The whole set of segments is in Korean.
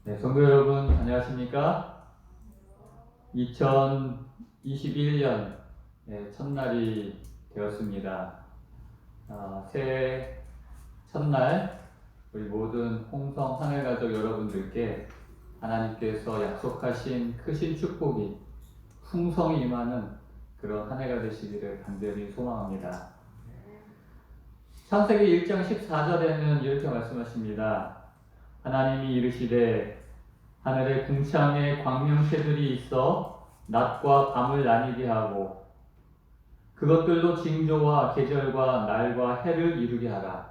네, 성도 여러분, 안녕하십니까? 2021년 첫날이 되었습니다. 새해 첫날 우리 모든 홍성 하늘가족 여러분들께 하나님께서 약속하신 크신 축복이 풍성히 임하는 그런 한 해가 되시기를 간절히 소망합니다. 창세기 1장 14절에는 이렇게 말씀하십니다. 하나님이 이르시되 하늘에 궁창에 광명새들이 있어 낮과 밤을 나뉘게 하고 그것들도 징조와 계절과 날과 해를 이루게 하라.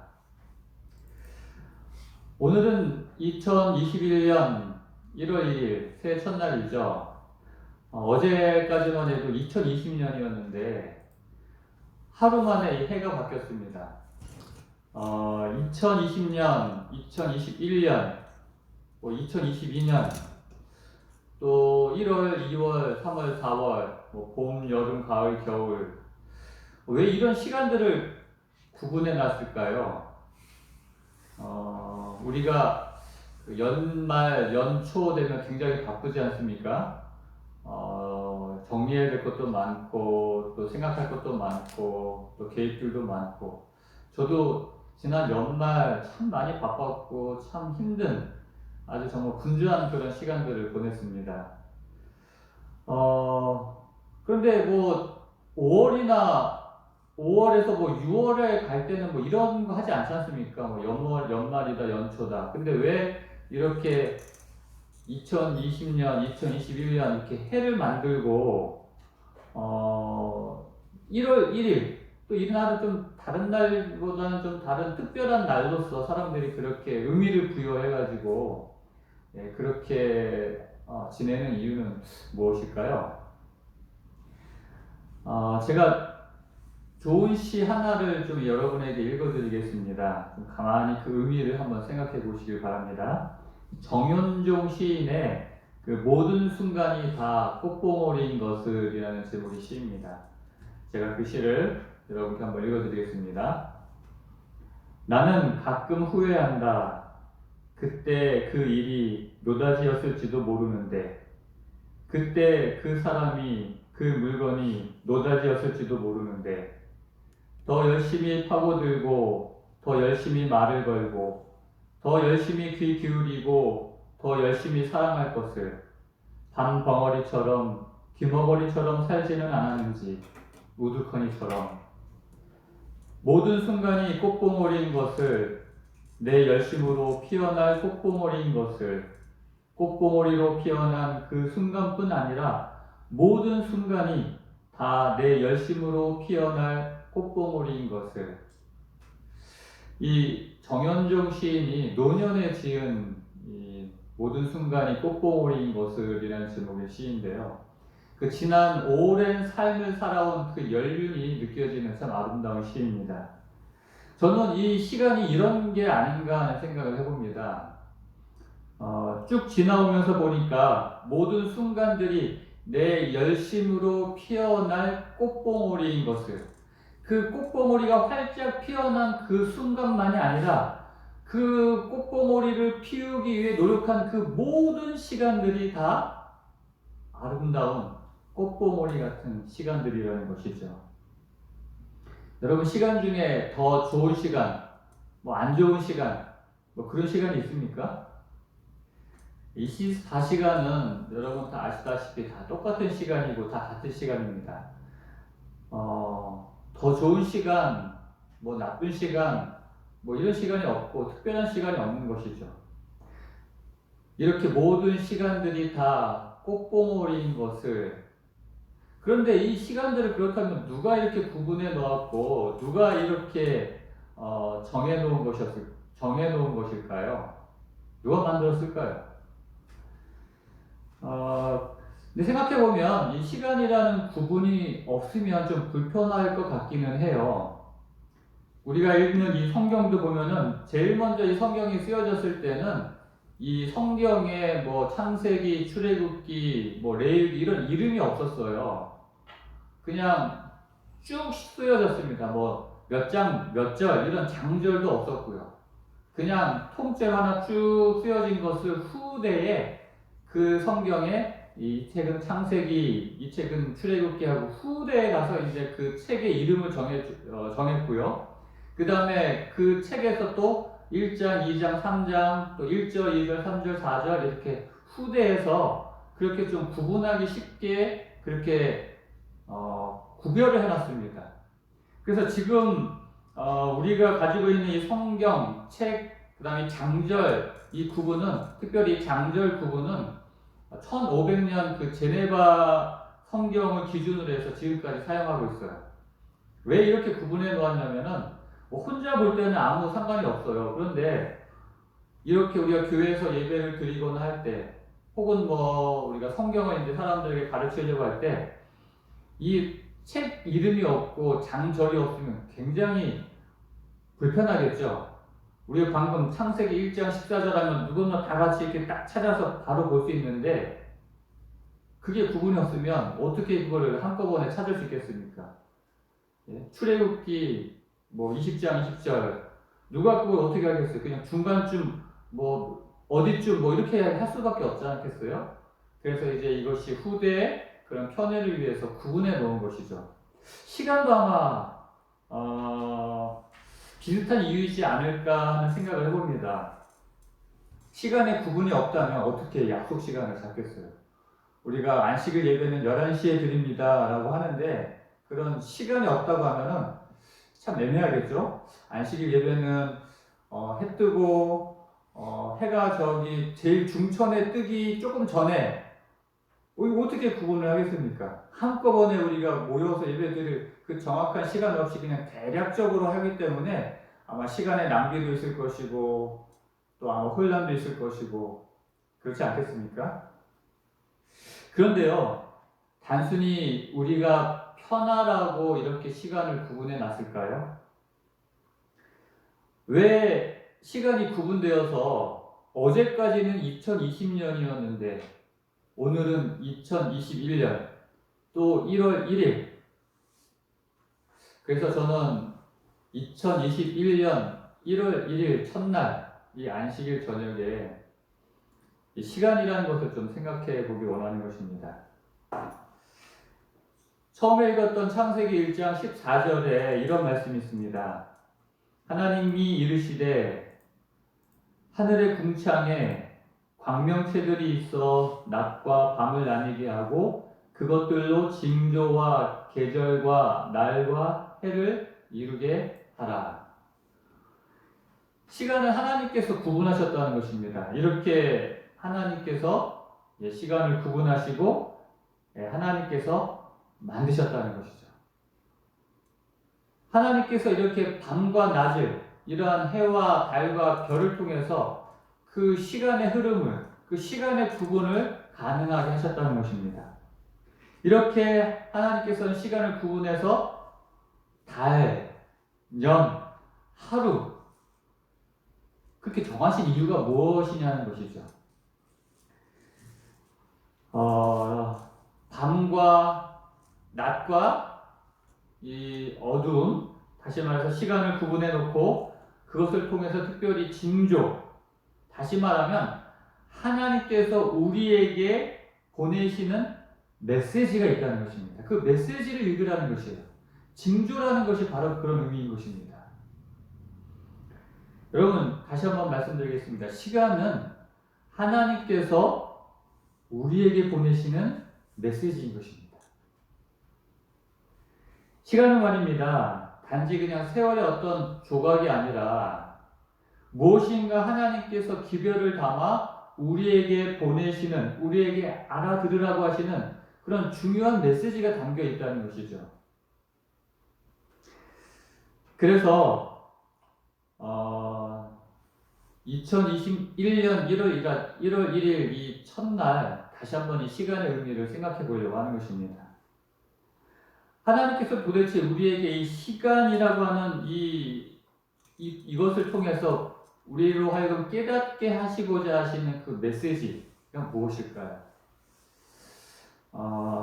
오늘은 2021년 1월 1일 새해 첫날이죠. 어제까지만 해도 2020년이었는데 하루 만에 이 해가 바뀌었습니다. 2020년, 2021년, 2022년 또 1월, 2월, 3월, 4월, 봄, 여름, 가을, 겨울. 왜 이런 시간들을 구분해 놨을까요? 우리가 연말, 연초 되면 굉장히 바쁘지 않습니까? 정리해야 될 것도 많고, 또 생각할 것도 많고, 또 계획들도 많고. 저도 지난 연말 참 많이 바빴고, 참 힘든, 아주 정말 분주한 그런 시간들을 보냈습니다. 그런데 5월에서 6월에 갈 때는 이런 거 하지 않지 않습니까? 연말이다, 연초다. 근데 왜 이렇게 2020년, 2021년 이렇게 해를 만들고, 1월 1일, 또 이날은 좀 다른 날보다는 좀 다른 특별한 날로서 사람들이 그렇게 의미를 부여해가지고, 그렇게 지내는 이유는 무엇일까요? 제가 좋은 시 하나를 좀 여러분에게 읽어드리겠습니다. 좀 가만히 그 의미를 한번 생각해 보시길 바랍니다. 정현종 시인의 그 모든 순간이 다 꽃봉오리인 것을이라는 제목의 시입니다. 제가 그 시를 여러분께 한번 읽어드리겠습니다. 나는 가끔 후회한다. 그때 그 일이 노다지였을지도 모르는데, 그때 그 사람이 그 물건이 노다지였을지도 모르는데, 더 열심히 파고들고, 더 열심히 말을 걸고, 더 열심히 귀 기울이고, 더 열심히 사랑할 것을 밤벙어리처럼, 귀머거리처럼 살지는 않았는지, 우두커니처럼. 모든 순간이 꽃봉오리인 것을, 내 열심으로 피어날 꽃봉오리인 것을, 꽃봉오리로 피어난 그 순간뿐 아니라 모든 순간이 다 내 열심으로 피어날 꽃봉오리인 것을. 이 정현종 시인이 노년에 지은 이 모든 순간이 꽃봉오리인 것을이라는 제목의 시인데요. 그 지난 오랜 삶을 살아온 그 연륜이 느껴지는 참 아름다운 시입니다. 저는 이 시간이 이런 게 아닌가 하는 생각을 해봅니다. 쭉 지나오면서 보니까 모든 순간들이 내 열심으로 피어날 꽃봉오리인 것을, 그 꽃봉오리가 활짝 피어난 그 순간만이 아니라 그 꽃봉오리를 피우기 위해 노력한 그 모든 시간들이 다 아름다운 꽃봉오리 같은 시간들이라는 것이죠. 여러분, 시간 중에 더 좋은 시간, 안 좋은 시간, 그런 시간이 있습니까? 24시간은 여러분 다 아시다시피 다 똑같은 시간이고 다 같은 시간입니다. 더 좋은 시간, 나쁜 시간, 이런 시간이 없고 특별한 시간이 없는 것이죠. 이렇게 모든 시간들이 다 꽃봉오리인 것을. 그런데 이 시간들을 그렇다면 누가 이렇게 구분해 놓았고 누가 이렇게 정해 놓은 것일까요? 누가 만들었을까요? 근데 생각해보면 이 시간이라는 구분이 없으면 좀 불편할 것 같기는 해요. 우리가 읽는 이 성경도 보면은 제일 먼저 이 성경이 쓰여졌을 때는 이 성경에 창세기, 출애굽기, 레위기 이런 이름이 없었어요. 그냥 쭉 쓰여졌습니다. 몇 장, 몇 절 이런 장절도 없었고요. 그냥 통째로 하나 쭉 쓰여진 것을 후대에 그 성경에 이 책은 창세기, 이 책은 출애굽기하고 후대에 가서 이제 그 책의 이름을 정했고요. 그 다음에 그 책에서 또 1장, 2장, 3장, 또 1절, 2절, 3절, 4절 이렇게 후대에서 그렇게 좀 구분하기 쉽게 그렇게 구별을 해놨습니다. 그래서 지금 우리가 가지고 있는 이 성경, 책, 그 다음에 장절, 이 구분은, 특별히 장절 구분은 1500년 그 제네바 성경을 기준으로 해서 지금까지 사용하고 있어요. 왜 이렇게 구분해 놓았냐면은, 혼자 볼 때는 아무 상관이 없어요. 그런데 이렇게 우리가 교회에서 예배를 드리거나 할 때, 혹은 우리가 성경을 이제 사람들에게 가르치려고 할 때, 이 책 이름이 없고 장절이 없으면 굉장히 불편하겠죠. 우리가 방금 창세기 1장 14절 하면 누구나 다 같이 이렇게 딱 찾아서 바로 볼 수 있는데, 그게 구분이 없으면 어떻게 그거를 한꺼번에 찾을 수 있겠습니까? 예? 출애굽기 20장 20절 누가 그걸 어떻게 하겠어요? 그냥 중간쯤 어디쯤 이렇게 할 수밖에 없지 않겠어요? 그래서 이제 이것이 후대의 그런 편애를 위해서 구분해 놓은 것이죠. 시간도 아마 비슷한 이유이지 않을까 하는 생각을 해봅니다. 시간에 구분이 없다면 어떻게 약속 시간을 잡겠어요? 우리가 안식일 예배는 11시에 드립니다 라고 하는데, 그런 시간이 없다고 하면은 참 애매하겠죠? 안식일 예배는 해 뜨고 해가 저기 제일 중천에 뜨기 조금 전에 이거 어떻게 구분을 하겠습니까? 한꺼번에 우리가 모여서 예배드릴 그 정확한 시간 없이 그냥 대략적으로 하기 때문에 아마 시간의 낭비도 있을 것이고 또 아마 혼란도 있을 것이고 그렇지 않겠습니까? 그런데요, 단순히 우리가 편하라고 이렇게 시간을 구분해 놨을까요? 왜 시간이 구분되어서 어제까지는 2020년이었는데 오늘은 2021년 또 1월 1일, 그래서 저는 2021년 1월 1일 첫날 이 안식일 저녁에 이 시간이라는 것을 좀 생각해 보기 원하는 것입니다. 처음에 읽었던 창세기 1장 14절에 이런 말씀이 있습니다. 하나님이 이르시되 하늘의 궁창에 광명체들이 있어 낮과 밤을 나뉘게 하고 그것들로 징조와 계절과 날과 해를 이루게 하라. 시간을 하나님께서 구분하셨다는 것입니다. 이렇게 하나님께서 시간을 구분하시고 하나님께서 만드셨다는 것이죠. 하나님께서 이렇게 밤과 낮을, 이러한 해와 달과 별을 통해서 그 시간의 흐름을, 그 시간의 구분을 가능하게 하셨다는 것입니다. 이렇게 하나님께서는 시간을 구분해서 달, 년, 하루, 그렇게 정하신 이유가 무엇이냐는 것이죠. 밤과 낮과 이 어두움, 다시 말해서 시간을 구분해 놓고 그것을 통해서 특별히 징조, 다시 말하면 하나님께서 우리에게 보내시는 메시지가 있다는 것입니다. 그 메시지를 읽으라는 것이에요. 징조라는 것이 바로 그런 의미인 것입니다. 여러분, 다시 한번 말씀드리겠습니다. 시간은 하나님께서 우리에게 보내시는 메시지인 것입니다. 시간은 말입니다, 단지 그냥 세월의 어떤 조각이 아니라 무엇인가 하나님께서 기별을 담아 우리에게 보내시는, 우리에게 알아들으라고 하시는 그런 중요한 메시지가 담겨 있다는 것이죠. 그래서 2021년 1월 1일 이 첫날 다시 한번 이 시간의 의미를 생각해 보려고 하는 것입니다. 하나님께서 도대체 우리에게 이 시간이라고 하는 이것을 통해서 우리로 하여금 깨닫게 하시고자 하시는 그 메시지가 무엇일까요?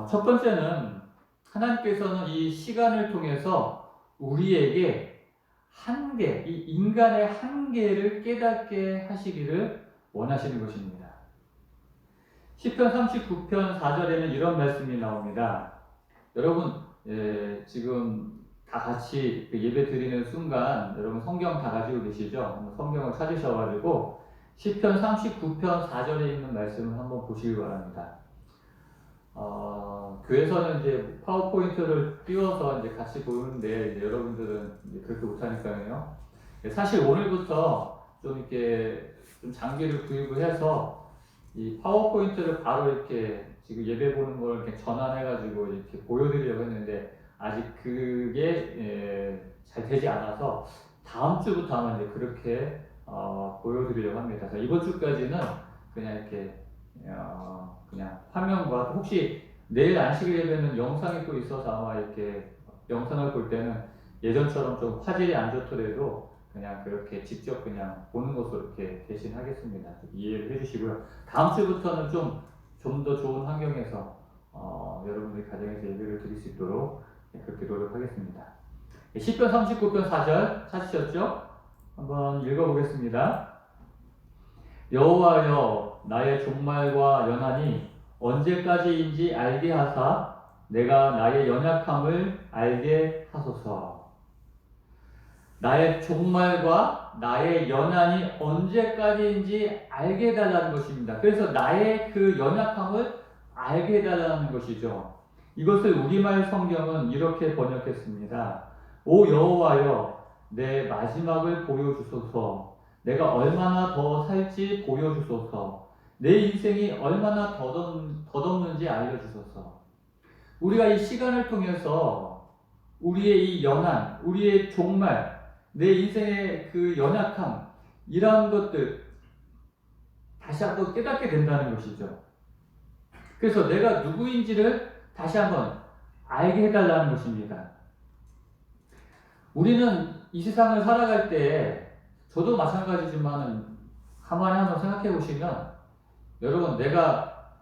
첫 번째는 하나님께서는 이 시간을 통해서 우리에게 한계, 이 인간의 한계를 깨닫게 하시기를 원하시는 것입니다. 시편 39편 4절에는 이런 말씀이 나옵니다. 여러분, 지금 다 같이 예배 드리는 순간 여러분 성경 다 가지고 계시죠? 성경을 찾으셔가지고 시편 39편 4절에 있는 말씀을 한번 보시기 바랍니다. 교회에서는 이제 파워포인트를 띄워서 이제 같이 보는데 이제 여러분들은 이제 그렇게 못하니까요. 사실 오늘부터 좀 이렇게 좀 장비를 구입을 해서 이 파워포인트를 바로 이렇게 지금 예배 보는 걸 이렇게 전환해가지고 이렇게 보여드리려고 했는데 아직 그게 잘 되지 않아서 다음 주부터 아마 이제 그렇게 보여드리려고 합니다. 그래서 이번 주까지는 그냥 이렇게 그냥 화면과 혹시 내일 안식 예배는 영상이 또 있어서 아마 이렇게 영상을 볼 때는 예전처럼 좀 화질이 안 좋더라도 그냥 그렇게 직접 그냥 보는 것으로 이렇게 대신하겠습니다. 이해를 해주시고요. 다음 주부터는 좀 더 좋은 환경에서 여러분들이 가정에서 예배를 드릴 수 있도록 그렇게 노력하겠습니다. 시편 39편 4절 찾으셨죠? 한번 읽어보겠습니다. 여호와여 나의 종말과 연한이 언제까지인지 알게 하사 내가 나의 연약함을 알게 하소서. 나의 종말과 나의 연한이 언제까지인지 알게 해달라는 것입니다. 그래서 나의 그 연약함을 알게 해달라는 것이죠. 이것을 우리말 성경은 이렇게 번역했습니다. 오 여호와여 내 마지막을 보여주소서. 내가 얼마나 더 살지 보여주소서. 내 인생이 얼마나 덧없는지 알려주소서. 우리가 이 시간을 통해서 우리의 이 연한, 우리의 종말, 내 인생의 그 연약함, 이러한 것들 다시 한번 깨닫게 된다는 것이죠. 그래서 내가 누구인지를 다시 한번 알게 해달라는 것입니다. 우리는 이 세상을 살아갈 때, 저도 마찬가지지만 가만히 한번 생각해 보시면, 여러분, 내가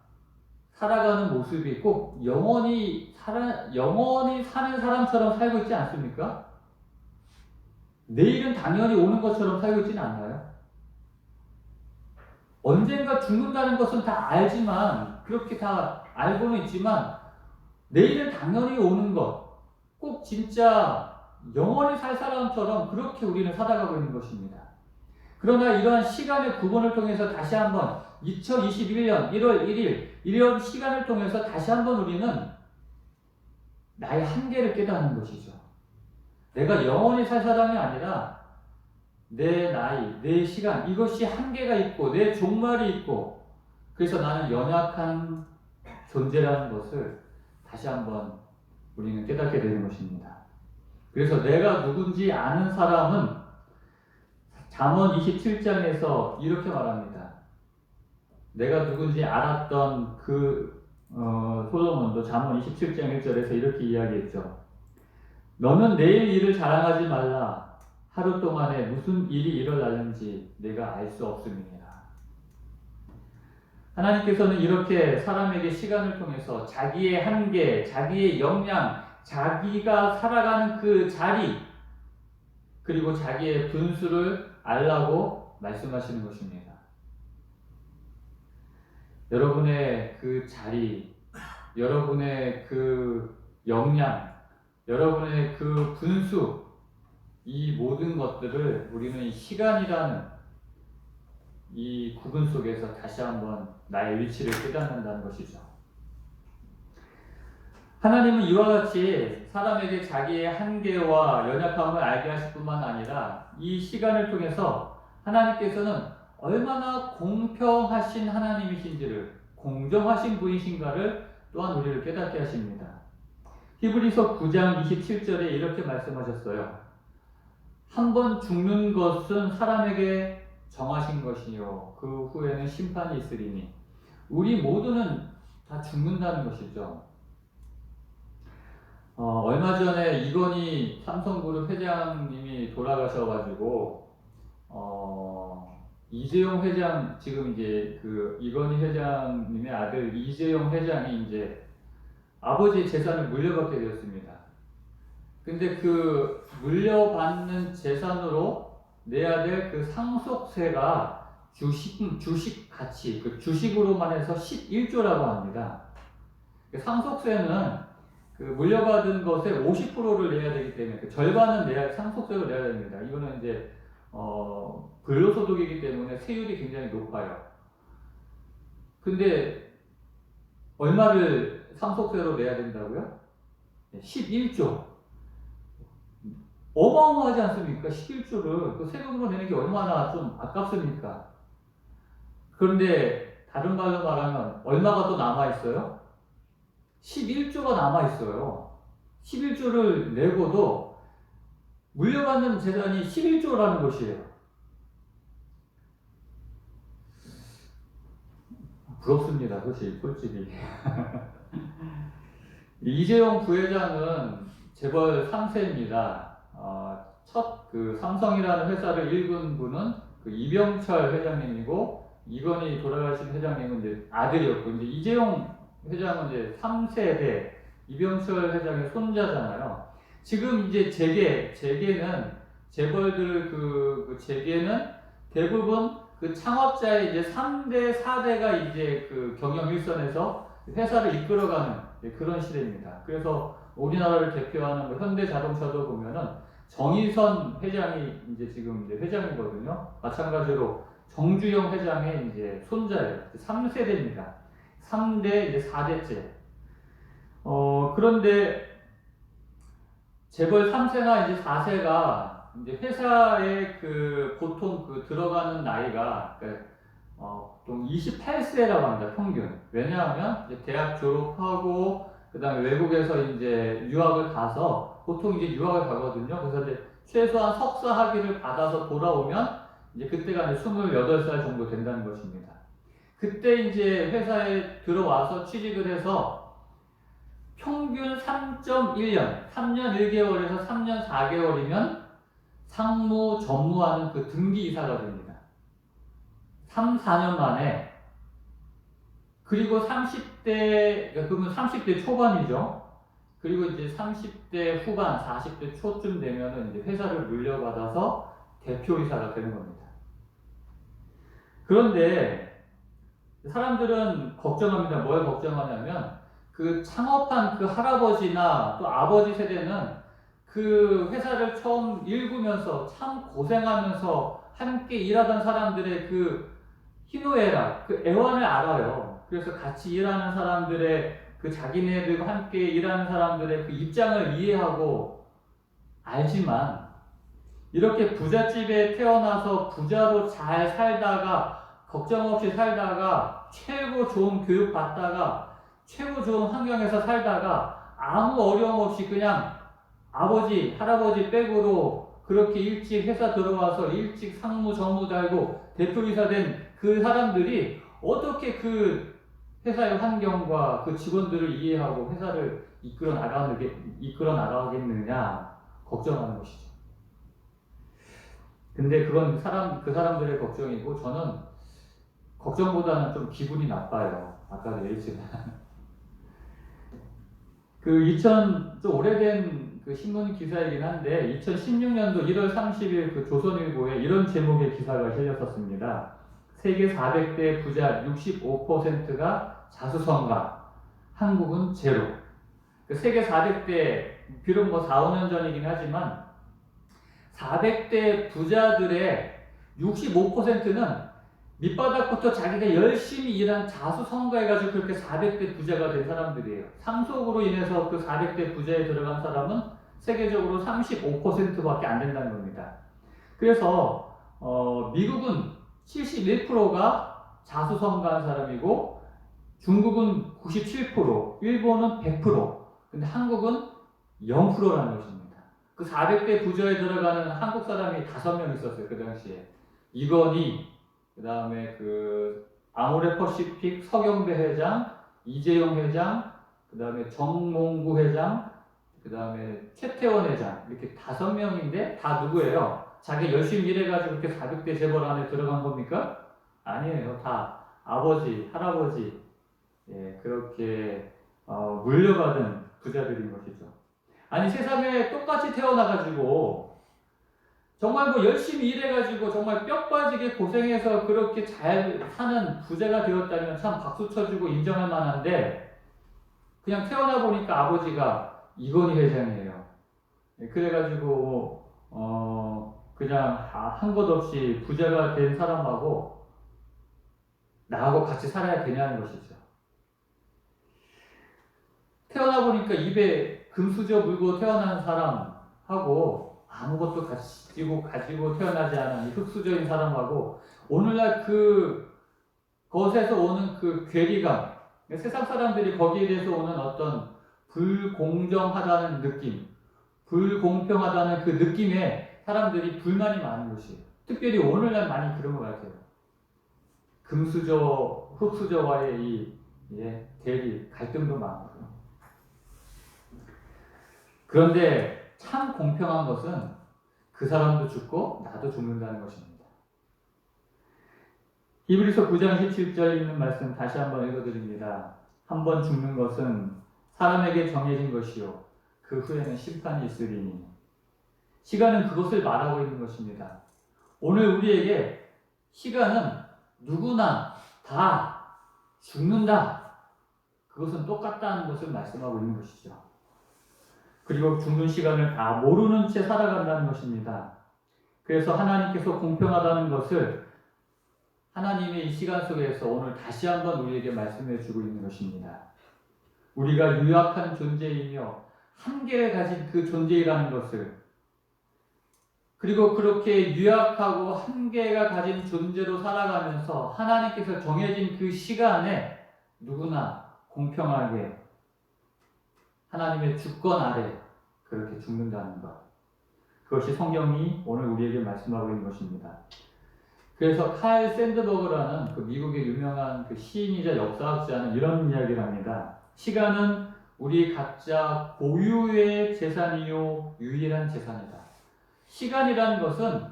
살아가는 모습이 꼭 영원히 사는 사람처럼 살고 있지 않습니까? 내일은 당연히 오는 것처럼 살고 있지는 않나요? 언젠가 죽는다는 것은 다 알지만, 그렇게 다 알고는 있지만, 내일은 당연히 오는 것, 꼭 진짜 영원히 살 사람처럼 그렇게 우리는 살아가고 있는 것입니다. 그러나 이러한 시간의 구분을 통해서 다시 한번 2021년 1월 1일 이런 시간을 통해서 다시 한번 우리는 나의 한계를 깨닫는 것이죠. 내가 영원히 살 사람이 아니라 내 나이, 내 시간, 이것이 한계가 있고 내 종말이 있고 그래서 나는 연약한 존재라는 것을 다시 한번 우리는 깨닫게 되는 것입니다. 그래서 내가 누군지 아는 사람은 잠언 27장에서 이렇게 말합니다. 내가 누군지 알았던 솔로몬도 잠언 27장 1절에서 이렇게 이야기했죠. 너는 내일 일을 자랑하지 말라. 하루 동안에 무슨 일이 일어나는지 내가 알 수 없음이니라. 하나님께서는 이렇게 사람에게 시간을 통해서 자기의 한계, 자기의 역량, 자기가 살아가는 그 자리, 그리고 자기의 분수를 알라고 말씀하시는 것입니다. 여러분의 그 자리, 여러분의 그 역량, 여러분의 그 분수, 이 모든 것들을 우리는 이 시간이라는 이 구분 속에서 다시 한번 나의 위치를 깨닫는다는 것이죠. 하나님은 이와 같이 사람에게 자기의 한계와 연약함을 알게 하실 뿐만 아니라 이 시간을 통해서 하나님께서는 얼마나 공평하신 하나님이신지를, 공정하신 분이신가를 또한 우리를 깨닫게 하십니다. 히브리서 9장 27절에 이렇게 말씀하셨어요. 한 번 죽는 것은 사람에게 정하신 것이요 그 후에는 심판이 있으리니. 우리 모두는 다 죽는다는 것이죠. 얼마 전에 이건희 삼성그룹 회장님이 돌아가셔가지고 이재용 회장, 지금 이제 그 이건희 회장님의 아들 이재용 회장이 이제 아버지의 재산을 물려받게 되었습니다. 근데 그 물려받는 재산으로 내야 될 그 상속세가 주식 가치, 그 주식으로만 해서 11조라고 합니다. 상속세는 그 물려받은 것의 50%를 내야 되기 때문에 그 절반은 상속세로 내야 됩니다. 이거는 이제 불로소득이기 때문에 세율이 굉장히 높아요. 근데 얼마를 상속세로 내야 된다고요? 11조. 어마어마하지 않습니까? 11조를 그 세금으로 내는 게 얼마나 좀 아깝습니까? 그런데 다른 말로 말하면 얼마가 또 남아있어요? 11조가 남아있어요. 11조를 내고도 물려받는 재산이 11조라는 것이에요. 부럽습니다. 솔직히. 이재용 부회장은 재벌 3세입니다. 첫 그 삼성이라는 회사를 일군 분은 그 이병철 회장님이고, 이건희 돌아가신 회장님은 이제 아들이었고, 이제 이재용 회장은 이제 3세대 이병철 회장의 손자잖아요. 지금 이제 재계는 재벌들 그 재계는 대부분 그 창업자의 이제 3대, 4대가 이제 그 경영 일선에서 회사를 이끌어가는 그런 시대입니다. 그래서 우리나라를 대표하는 뭐 현대자동차도 보면은 정의선 회장이 이제 지금 이제 회장이거든요. 마찬가지로 정주영 회장의 이제 손자예요. 3세대입니다. 3대 이제 4대째. 그런데 재벌 3세나 이제 4세가 이제 회사에 그 보통 그 들어가는 나이가 좀 28세라고 합니다. 평균. 왜냐하면 이제 대학 졸업하고 그다음에 외국에서 이제 유학을 가서 보통 이제 유학을 가거든요. 그래서 이제 최소한 석사 학위를 받아서 돌아오면 이제 그때가 이제 28살 정도 된다는 것입니다. 그때 이제 회사에 들어와서 취직을 해서 평균 3.1년, 3년 1개월에서 3년 4개월이면 상무, 전무하는 그 등기 이사가 됩니다. 3, 4년 만에. 그리고 30대, 그러면 30대 초반이죠. 그리고 이제 30대 후반, 40대 초쯤 되면은 이제 회사를 물려받아서 대표이사가 되는 겁니다. 그런데 사람들은 걱정합니다. 뭘 걱정하냐면 그 창업한 그 할아버지나 또 아버지 세대는 그 회사를 처음 일구면서 참 고생하면서 함께 일하던 사람들의 그 희노애락, 그 애환을 알아요. 그래서 같이 일하는 사람들의 그 자기네들과 함께 일하는 사람들의 그 입장을 이해하고 알지만 이렇게 부잣집에 태어나서 부자로 잘 살다가 걱정 없이 살다가 최고 좋은 교육 받다가 최고 좋은 환경에서 살다가 아무 어려움 없이 그냥 아버지, 할아버지 백으로 그렇게 일찍 회사 들어와서 일찍 상무, 전무 달고 대표이사 된 그 사람들이 어떻게 그 회사의 환경과 그 직원들을 이해하고 회사를 이끌어 나가겠느냐 걱정하는 것이죠. 근데 그건 그 사람들의 걱정이고 저는 걱정보다는 좀 기분이 나빠요. 아까도 얘기했지만. 좀 오래된 그 신문 기사이긴 한데 2016년도 1월 30일 그 조선일보에 이런 제목의 기사가 실렸었습니다. 세계 400대 부자 65%가 자수성가, 한국은 제로. 그 세계 400대, 비록 뭐 4, 5년 전이긴 하지만 400대 부자들의 65%는 밑바닥부터 자기가 열심히 일한 자수성가해가지고 그렇게 400대 부자가 된 사람들이에요. 상속으로 인해서 그 400대 부자에 들어간 사람은 세계적으로 35%밖에 안 된다는 겁니다. 그래서 미국은 71%가 자수성가한 사람이고 중국은 97%, 일본은 100%, 근데 한국은 0%라는 것입니다. 그 400대 부자에 들어가는 한국 사람이 5명 있었어요. 그 당시에. 이건희, 그 다음에 그 아모레퍼시픽 서경배 회장, 이재용 회장, 그 다음에 정몽구 회장, 그 다음에 최태원 회장, 이렇게 5명인데 다 누구예요? 자기 열심히 일해가지고 그렇게 400대 재벌 안에 들어간 겁니까? 아니에요. 다 아버지, 할아버지, 그렇게 물려받은 부자들인 것이죠. 아니 세상에 똑같이 태어나가지고 정말 뭐 열심히 일해가지고 정말 뼈 빠지게 고생해서 그렇게 잘 사는 부자가 되었다면 참 박수 쳐주고 인정할 만한데 그냥 태어나 보니까 아버지가 이건희 회장이에요. 그래가지고 그냥 한 것 없이 부자가 된 사람하고 나하고 같이 살아야 되냐는 것이죠. 태어나 보니까 입에 금수저 물고 태어난 사람하고 아무것도 가지고 태어나지 않은 이 흙수저인 사람하고 오늘날 그것에서 오는 그 괴리감, 세상 사람들이 거기에 대해서 오는 어떤 불공정하다는 느낌, 불공평하다는 그 느낌에 사람들이 불만이 많은 것이에요. 특별히 오늘날 많이 그런 것 같아요. 금수저, 흙수저와의 이 대립, 갈등도 많고요. 그런데 참 공평한 것은 그 사람도 죽고 나도 죽는다는 것입니다. 히브리서 9장 17절 있는 말씀 다시 한번 읽어드립니다. 한 번 죽는 것은 사람에게 정해진 것이요 그 후에는 심판이 있으리니. 시간은 그것을 말하고 있는 것입니다. 오늘 우리에게 시간은 누구나 다 죽는다. 그것은 똑같다는 것을 말씀하고 있는 것이죠. 그리고 죽는 시간을 다 모르는 채 살아간다는 것입니다. 그래서 하나님께서 공평하다는 것을 하나님의 이 시간 속에서 오늘 다시 한번 우리에게 말씀해 주고 있는 것입니다. 우리가 유약한 존재이며 한계를 가진 그 존재이라는 것을, 그리고 그렇게 유약하고 한계가 가진 존재로 살아가면서 하나님께서 정해진 그 시간에 누구나 공평하게 하나님의 주권 아래 그렇게 죽는다는 것. 그것이 성경이 오늘 우리에게 말씀하고 있는 것입니다. 그래서 칼 샌드버그라는 그 미국의 유명한 그 시인이자 역사학자는 이런 이야기를 합니다. 시간은 우리 각자 고유의 재산이요 유일한 재산이다. 시간이라는 것은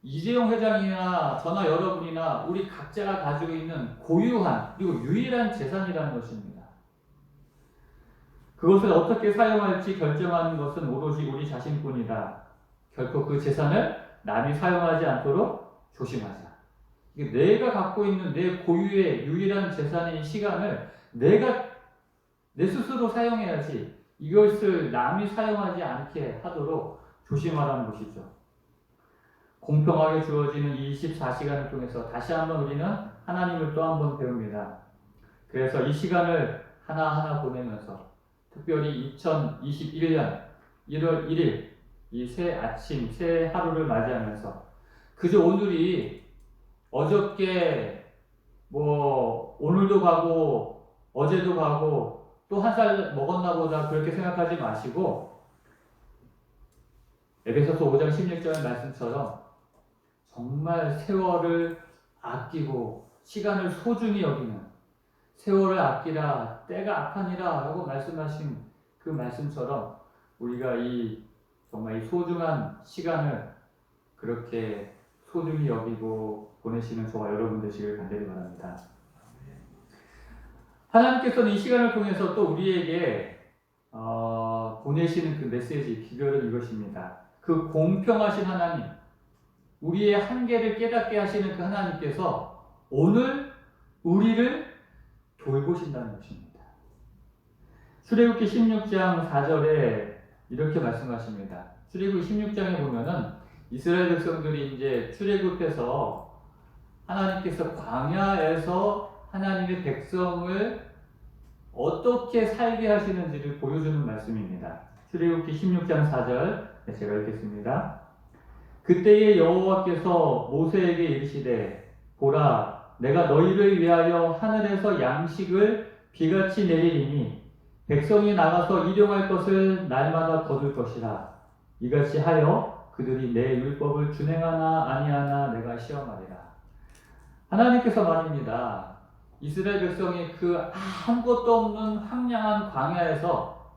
이재용 회장이나 저나 여러분이나 우리 각자가 가지고 있는 고유한 그리고 유일한 재산이라는 것입니다. 그것을 어떻게 사용할지 결정하는 것은 오로지 우리 자신뿐이다. 결코 그 재산을 남이 사용하지 않도록 조심하자. 내가 갖고 있는 내 고유의 유일한 재산인 시간을 내가 내 스스로 사용해야지 이것을 남이 사용하지 않게 하도록 조심하라는 것이죠. 공평하게 주어지는 24시간을 통해서 다시 한번 우리는 하나님을 또 한번 배웁니다. 그래서 이 시간을 하나하나 보내면서 특별히 2021년 1월 1일 이 새 아침, 새 하루를 맞이하면서 그저 오늘이 어저께 오늘도 가고 어제도 가고 또 한 살 먹었나 보다 그렇게 생각하지 마시고 에베소서 5장 16절 말씀처럼 정말 세월을 아끼고 시간을 소중히 여기는, 세월을 아끼라 때가 악하니라 라고 말씀하신 그 말씀처럼 우리가 정말 이 소중한 시간을 그렇게 소중히 여기고 보내시는 저와 여러분 되시길 간절히 바랍니다. 하나님께서는 이 시간을 통해서 또 우리에게 보내시는 그 메시지, 비결은 이것입니다. 그 공평하신 하나님, 우리의 한계를 깨닫게 하시는 그 하나님께서 오늘 우리를 돌보신다는 것입니다. 출애굽기 16장 4절에 이렇게 말씀하십니다. 출애굽기 16장에 보면은 이스라엘 백성들이 이제 출애굽해서 하나님께서 광야에서 하나님의 백성을 어떻게 살게 하시는지를 보여주는 말씀입니다. 출애굽기 16장 4절 제가 읽겠습니다. 그때에 여호와께서 모세에게 이르시되 보라 내가 너희를 위하여 하늘에서 양식을 비같이 내리리니 백성이 나가서 일용할 것을 날마다 거둘 것이라. 이같이 하여 그들이 내 율법을 준행하나 아니하나 내가 시험하리라. 하나님께서 말입니다. 이스라엘 백성이 그 아무것도 없는 황량한 광야에서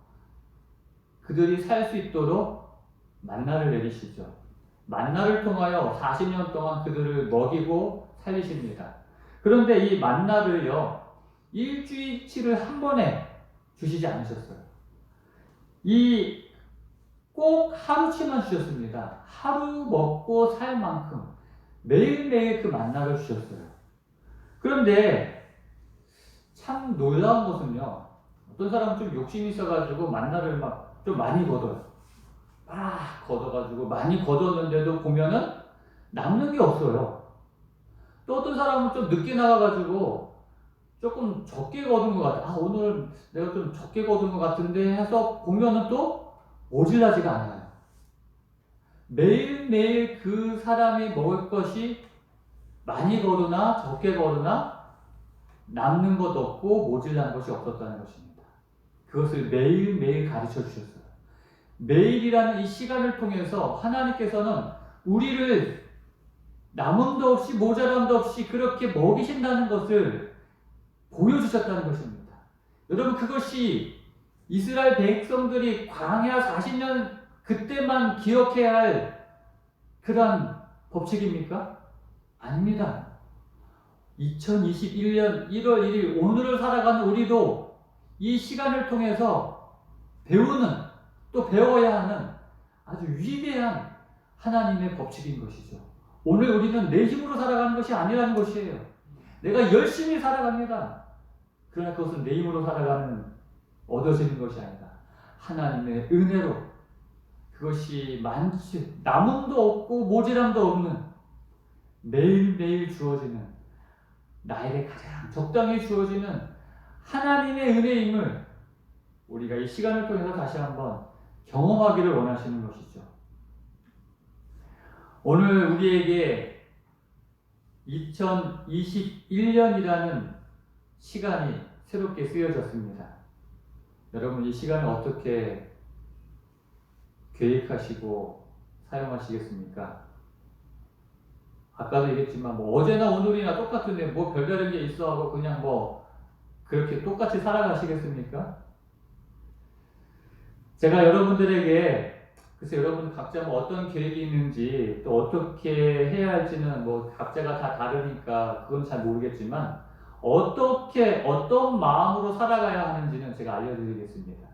그들이 살 수 있도록 만나를 내리시죠. 만나를 통하여 40년 동안 그들을 먹이고 살리십니다. 그런데 이 만나를요, 일주일치를 한 번에 주시지 않으셨어요. 이 꼭 하루치만 주셨습니다. 하루 먹고 살 만큼 매일매일 그 만나를 주셨어요. 그런데 참 놀라운 것은요, 어떤 사람은 좀 욕심이 있어가지고 만나를 막 좀 많이 걷어요. 막 걷어가지고 많이 걷었는데도 보면은 남는 게 없어요. 또 어떤 사람은 좀 늦게 나가가지고 조금 적게 거둔 것 같아. 아, 오늘 내가 좀 적게 거둔 것 같은데 해서 보면은 또 모질라지가 않아요. 매일매일 그 사람이 먹을 것이 많이 거두나 적게 거두나 남는 것 없고 모질란 것이 없었다는 것입니다. 그것을 매일매일 가르쳐 주셨어요. 매일이라는 이 시간을 통해서 하나님께서는 우리를 남음도 없이 모자람도 없이 그렇게 먹이신다는 것을 보여주셨다는 것입니다. 여러분, 그것이 이스라엘 백성들이 광야 40년 그때만 기억해야 할 그러한 법칙입니까? 아닙니다. 2021년 1월 1일 오늘을 살아가는 우리도 이 시간을 통해서 배우는, 또 배워야 하는 아주 위대한 하나님의 법칙인 것이죠. 오늘 우리는 내 힘으로 살아가는 것이 아니라는 것이에요. 내가 열심히 살아갑니다. 그러나 그것은 내 힘으로 살아가는 얻어지는 것이 아니다. 하나님의 은혜로 그것이 많지 남음도 없고 모자람도 없는 매일매일 주어지는 나에게 가장 적당히 주어지는 하나님의 은혜임을 우리가 이 시간을 통해서 다시 한번 경험하기를 원하시는 것이죠. 오늘 우리에게 2021년이라는 시간이 새롭게 쓰여졌습니다. 여러분, 이 시간을 어떻게 계획하시고 사용하시겠습니까? 아까도 얘기했지만 어제나 오늘이나 똑같은데 뭐 별다른 게 있어 하고 그냥 그렇게 똑같이 살아가시겠습니까? 제가 여러분들에게 글쎄 여러분 각자 어떤 계획이 있는지 또 어떻게 해야 할지는 각자가 다 다르니까 그건 잘 모르겠지만 어떻게 어떤 마음으로 살아가야 하는지는 제가 알려드리겠습니다.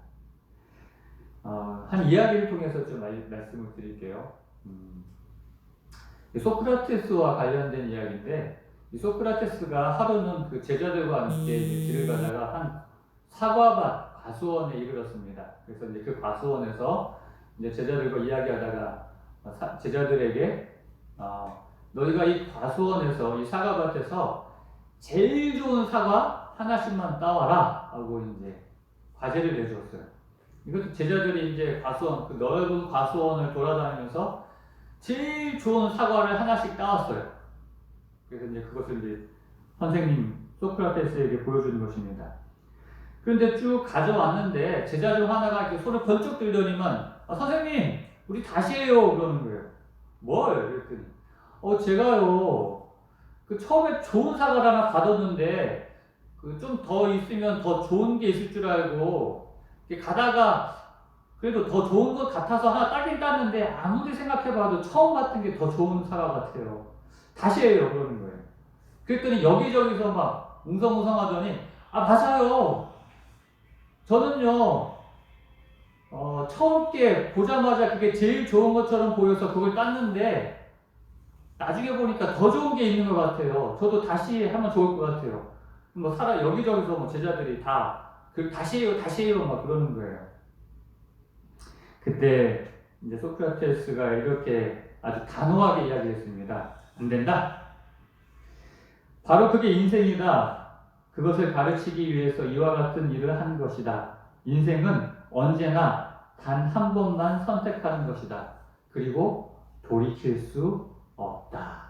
한 이야기를 통해서 좀 말씀을 드릴게요. 소크라테스와 관련된 이야기인데, 이 소크라테스가 하루는 그 제자들과 함께 길을 가다가 한 사과밭 과수원에 이르렀습니다. 그래서 이제 그 과수원에서 이제 제자들과 이야기하다가 제자들에게 너희가 이 과수원에서 이 사과밭에서 제일 좋은 사과 하나씩만 따와라 하고 이제 과제를 내주었어요. 이것도 제자들이 이제 과수원, 그 넓은 과수원을 돌아다니면서 제일 좋은 사과를 하나씩 따왔어요. 그래서 이제 그것을 이제 선생님 소크라테스에게 보여주는 것입니다. 그런데 쭉 가져왔는데 제자 중 하나가 이렇게 손을 번쩍 들더니만 선생님 우리 다시 해요 그러는 거예요. 뭘? 그랬더니 제가요 그 처음에 좋은 사과를 하나 받았는데 그 좀 더 있으면 더 좋은 게 있을 줄 알고 가다가 그래도 더 좋은 것 같아서 하나 따긴 땄는데 아무리 생각해봐도 처음 같은 게 더 좋은 사과 같아요. 다시 해요 그러는 거예요. 그랬더니 여기저기서 막 웅성웅성하더니 맞아요. 저는요 처음 게 보자마자 그게 제일 좋은 것처럼 보여서 그걸 땄는데 나중에 보니까 더 좋은 게 있는 것 같아요. 저도 다시 하면 좋을 것 같아요. 여기저기서 제자들이 다 다시 해요 막 그러는 거예요. 그때 이제 소크라테스가 이렇게 아주 단호하게 이야기했습니다. 안 된다. 바로 그게 인생이다. 그것을 가르치기 위해서 이와 같은 일을 한 것이다. 인생은 언제나 단 한 번만 선택하는 것이다. 그리고 돌이킬 수 없다.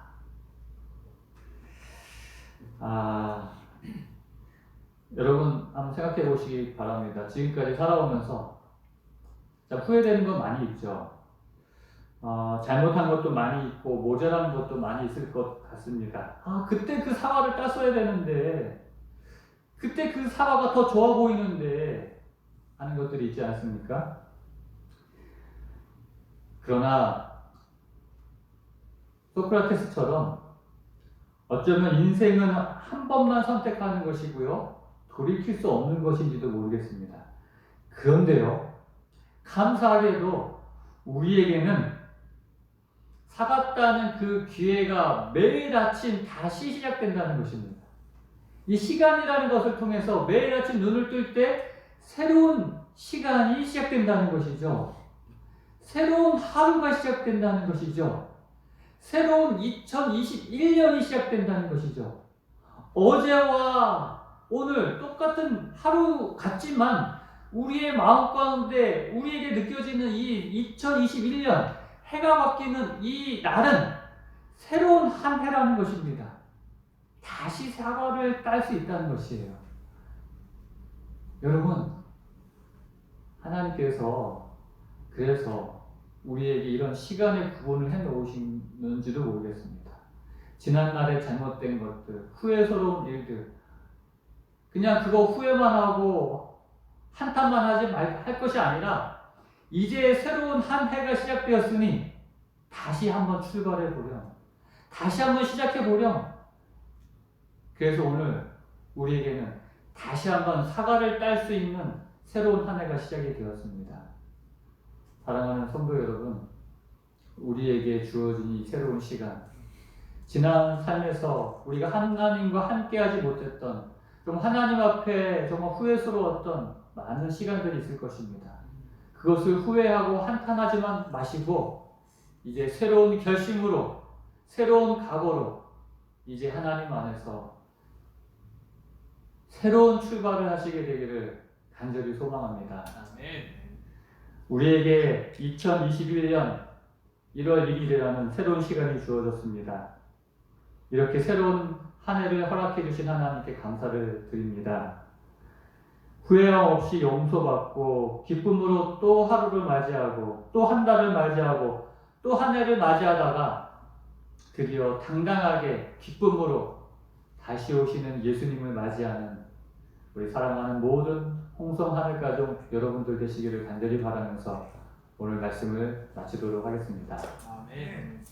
여러분 한번 생각해 보시기 바랍니다. 지금까지 살아오면서 후회되는 건 많이 있죠. 잘못한 것도 많이 있고 모자란 것도 많이 있을 것 같습니다. 그때 그 사과를 땄어야 되는데 그때 그 사과가 더 좋아 보이는데 하는 것들이 있지 않습니까? 그러나 소크라테스처럼 어쩌면 인생은 한 번만 선택하는 것이고요. 돌이킬 수 없는 것인지도 모르겠습니다. 그런데요. 감사하게도 우리에게는 사갔다는 그 기회가 매일 아침 다시 시작된다는 것입니다. 이 시간이라는 것을 통해서 매일 아침 눈을 뜰 때 새로운 시간이 시작된다는 것이죠. 새로운 하루가 시작된다는 것이죠. 새로운 2021년이 시작된다는 것이죠. 어제와 오늘 똑같은 하루 같지만 우리의 마음 가운데 우리에게 느껴지는 이 2021년 해가 바뀌는 이 날은 새로운 한 해라는 것입니다. 다시 사과를 딸 수 있다는 것이에요. 여러분, 하나님께서 그래서 우리에게 이런 시간의 구분을 해 놓으시는지도 모르겠습니다. 지난날에 잘못된 것들, 후회스러운 일들, 그냥 그거 후회만 하고 한탄만 할 것이 아니라 이제 새로운 한 해가 시작되었으니 다시 한번 출발해 보렴. 다시 한번 시작해 보렴. 그래서 오늘 우리에게는 다시 한번 사과를 딸 수 있는 새로운 한 해가 시작이 되었습니다. 사랑하는 성도 여러분, 우리에게 주어진 이 새로운 시간, 지난 삶에서 우리가 하나님과 함께하지 못했던, 좀 하나님 앞에 정말 후회스러웠던 많은 시간들이 있을 것입니다. 그것을 후회하고 한탄하지만 마시고 이제 새로운 결심으로, 새로운 각오로 이제 하나님 안에서 새로운 출발을 하시게 되기를 간절히 소망합니다. 아멘. 우리에게 2021년 1월 1일이라는 새로운 시간이 주어졌습니다. 이렇게 새로운 한 해를 허락해 주신 하나님께 감사를 드립니다. 후회함 없이 용서받고 기쁨으로 또 하루를 맞이하고 또 한 달을 맞이하고 또 한 해를 맞이하다가 드디어 당당하게 기쁨으로 다시 오시는 예수님을 맞이하는 우리 사랑하는 모든 홍성 하늘가족 여러분들 되시기를 간절히 바라면서 오늘 말씀을 마치도록 하겠습니다. 아멘.